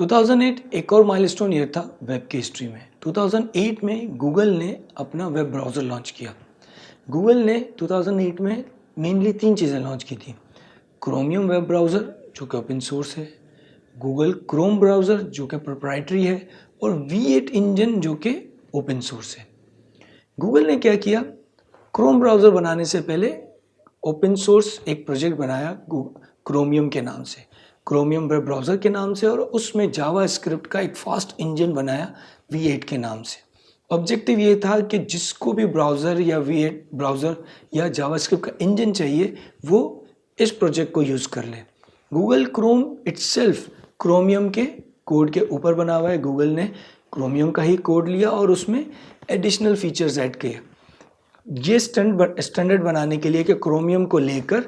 2008 एक और milestone year था वेब की हिस्ट्री में। 2008 में गूगल ने अपना वेब ब्राउज़र लॉन्च किया। गूगल ने 2008 में मेनली 3 चीज़ें लॉन्च की थी। क्रोमियम वेब ब्राउज़र जो कि ओपन सोर्स है, गूगल क्रोम ब्राउज़र जो कि प्रोप्राइटरी है और V8 इंजन जो कि ओपन सोर्स है। गूगल ने क्या किया, क्रोम ब्राउज़र बनाने से पहले ओपन सोर्स एक प्रोजेक्ट बनाया क्रोमियम के नाम से, क्रोमियम वेब ब्राउज़र के नाम से, और उसमें जावा स्क्रिप्ट का एक फास्ट इंजन बनाया V8 के नाम से। ऑब्जेक्टिव ये था कि जिसको भी ब्राउज़र या V8 ब्राउज़र या जावा स्क्रिप्ट का इंजन चाहिए वो इस प्रोजेक्ट को यूज़ कर ले। गूगल क्रोम इटसेल्फ क्रोमियम के कोड के ऊपर बना हुआ है। गूगल ने क्रोमियम का ही कोड लिया और उसमें एडिशनल फीचर्स ऐड किए। ये स्टैंडर्ड बनाने के लिए कि क्रोमियम को लेकर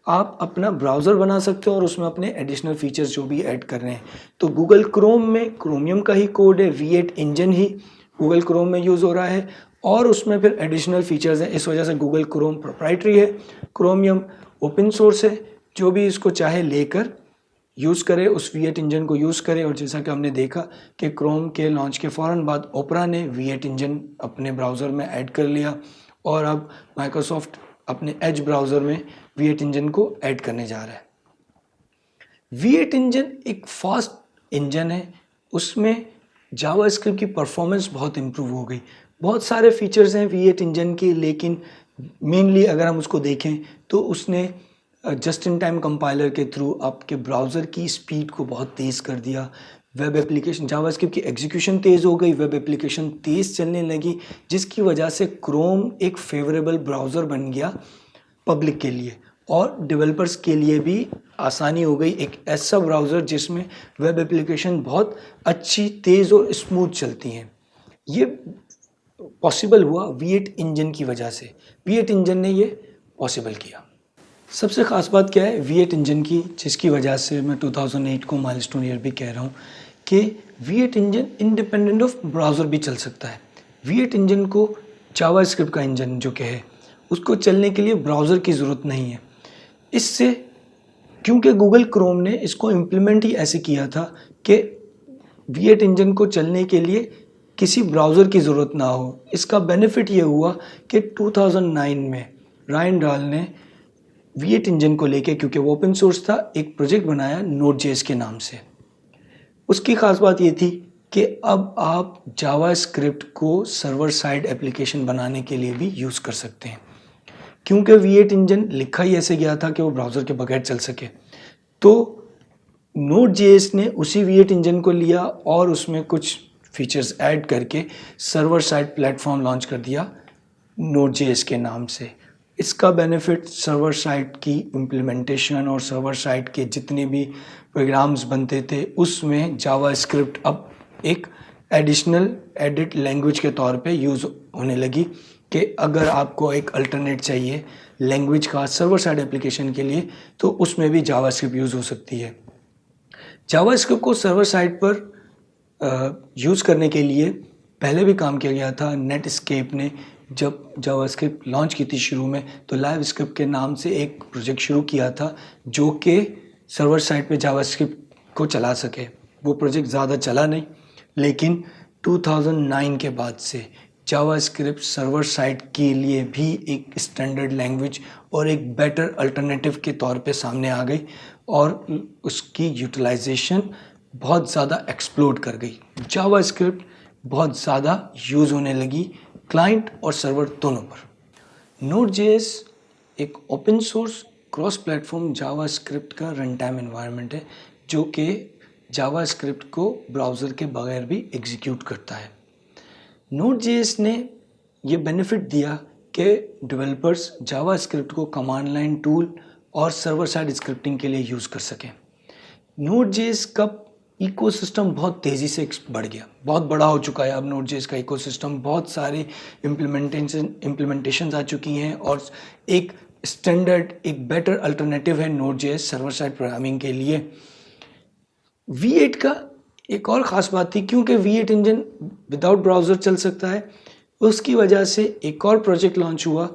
आप अपना ब्राउज़र बना सकते हो और उसमें अपने एडिशनल फीचर्स जो भी ऐड कर रहे हैं। तो गूगल क्रोम में क्रोमियम का ही कोड है, V8 इंजन ही गूगल क्रोम में यूज़ हो रहा है और उसमें फिर एडिशनल फीचर्स हैं। इस वजह से गूगल क्रोम प्रोप्राइटरी है, क्रोमियम ओपन सोर्स है। जो भी इसको चाहे लेकर यूज़ करे, उस V8 इंजन को यूज़ करे। और जैसा कि हमने देखा कि क्रोम के लॉन्च के फ़ौरन बाद ओपरा ने V8 इंजन अपने ब्राउज़र में ऐड कर लिया और अब माइक्रोसॉफ्ट अपने एज ब्राउज़र में V8 इंजन को ऐड करने जा रहा है। V8 इंजन एक फास्ट इंजन है, उसमें जावा स्क्रिप्ट की परफॉर्मेंस बहुत इम्प्रूव हो गई। बहुत सारे फीचर्स हैं V8 इंजन के, लेकिन मेनली अगर हम उसको देखें तो उसने जस्ट इन टाइम कंपाइलर के थ्रू आपके ब्राउज़र की स्पीड को बहुत तेज़ कर दिया। वेब एप्लीकेशन जावास्क्रिप्ट की एग्जीक्यूशन तेज़ हो गई, वेब एप्लीकेशन तेज़ चलने लगी, जिसकी वजह से क्रोम एक फेवरेबल ब्राउज़र बन गया पब्लिक के लिए और डेवलपर्स के लिए भी आसानी हो गई। एक ऐसा ब्राउज़र जिसमें वेब एप्लीकेशन बहुत अच्छी, तेज़ और स्मूथ चलती हैं। ये पॉसिबल हुआ V8 इंजन की वजह से। V8 इंजन ने ये पॉसिबल किया। सबसे ख़ास बात क्या है V8 इंजन की, जिसकी वजह से मैं 2008 को माइलस्टोन ईयर भी कह रहा हूँ कि V8 engine independent of browser भी चल सकता है। V8 इंजन को जावा स्क्रिप्ट का इंजन जो कि है उसको चलने के लिए ब्राउज़र की ज़रूरत नहीं है। इससे क्योंकि गूगल क्रोम ने इसको इम्प्लीमेंट ही ऐसे किया था कि V8 इंजन को चलने के लिए किसी ब्राउज़र की ज़रूरत ना हो। इसका बेनिफिट ये हुआ कि 2009 में रायन डाल ने V8 इंजन को लेके, क्योंकि वो ओपन सोर्स था, एक प्रोजेक्ट बनाया Node.js के नाम से। उसकी ख़ास बात ये थी कि अब आप जावा स्क्रिप्ट को सर्वर साइड एप्लीकेशन बनाने के लिए भी यूज़ कर सकते हैं, क्योंकि V8 इंजन लिखा ही ऐसे गया था कि वो ब्राउज़र के बगैर चल सके। तो Node.js ने उसी V8 इंजन को लिया और उसमें कुछ फीचर्स ऐड करके सर्वर साइड प्लेटफॉर्म लॉन्च कर दिया Node.js के नाम से। इसका बेनिफिट सर्वर साइड की इम्प्लीमेंटेशन और सर्वर साइड के जितने भी प्रोग्राम्स बनते थे उसमें जावा स्क्रिप्ट अब एक एडिशनल एडिट लैंग्वेज के तौर पे यूज़ होने लगी कि अगर आपको एक अल्टरनेट चाहिए लैंग्वेज का सर्वर साइड एप्लीकेशन के लिए तो उसमें भी जावा स्क्रिप्ट यूज़ हो सकती है। जावा स्क्रिप्ट को सर्वर साइड पर यूज़ करने के लिए पहले भी काम किया गया था। नेटस्केप ने जब जावास्क्रिप्ट लॉन्च की थी शुरू में, तो लाइव स्क्रिप्ट के नाम से एक प्रोजेक्ट शुरू किया था जो कि सर्वर साइड पे जावास्क्रिप्ट को चला सके। वो प्रोजेक्ट ज़्यादा चला नहीं, लेकिन 2009 के बाद से जावास्क्रिप्ट सर्वर साइड के लिए भी एक स्टैंडर्ड लैंग्वेज और एक बेटर अल्टरनेटिव के तौर पे सामने आ गई और उसकी यूटिलाइजेशन बहुत ज़्यादा एक्सप्लोड कर गई। जावास्क्रिप्ट बहुत ज़्यादा यूज़ होने लगी क्लाइंट और सर्वर दोनों पर। Node.js एक open source cross platform JavaScript का रन टाइम एनवायरनमेंट है जो कि जावास्क्रिप्ट को ब्राउज़र के बगैर भी एग्जीक्यूट करता है। Node.js ने ये बेनिफिट दिया कि डेवलपर्स जावास्क्रिप्ट को कमांड लाइन टूल और सर्वर साइड स्क्रिप्टिंग के लिए यूज़ कर सकें। Node.js का इकोसिस्टम बहुत तेज़ी से बढ़ गया, बहुत बड़ा हो चुका है अब Node.js का इकोसिस्टम। बहुत सारे इम्प्लीमेंटेशंस आ चुकी हैं और एक स्टैंडर्ड, एक बेटर अल्टरनेटिव है Node.js सर्वर साइड प्रोग्रामिंग के लिए। V8 का एक और ख़ास बात थी, क्योंकि V8 इंजन विदाउट ब्राउज़र चल सकता है, उसकी वजह से एक और प्रोजेक्ट लॉन्च हुआ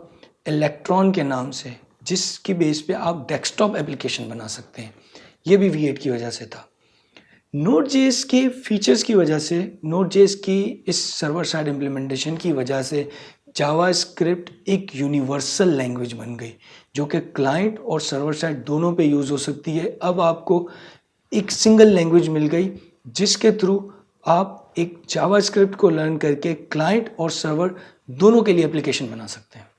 इलेक्ट्रॉन के नाम से, जिसकी बेस पे आप डेस्कटॉप एप्लीकेशन बना सकते हैं। ये भी V8 की वजह से था। Node.js के फीचर्स की वजह से, Node.js की इस सर्वर साइड इम्प्लीमेंटेशन की वजह से जावास्क्रिप्ट एक यूनिवर्सल लैंग्वेज बन गई जो कि क्लाइंट और सर्वर साइड दोनों पे यूज़ हो सकती है। अब आपको एक सिंगल लैंग्वेज मिल गई जिसके थ्रू आप एक जावास्क्रिप्ट को लर्न करके क्लाइंट और सर्वर दोनों के लिए एप्लीकेशन बना सकते हैं।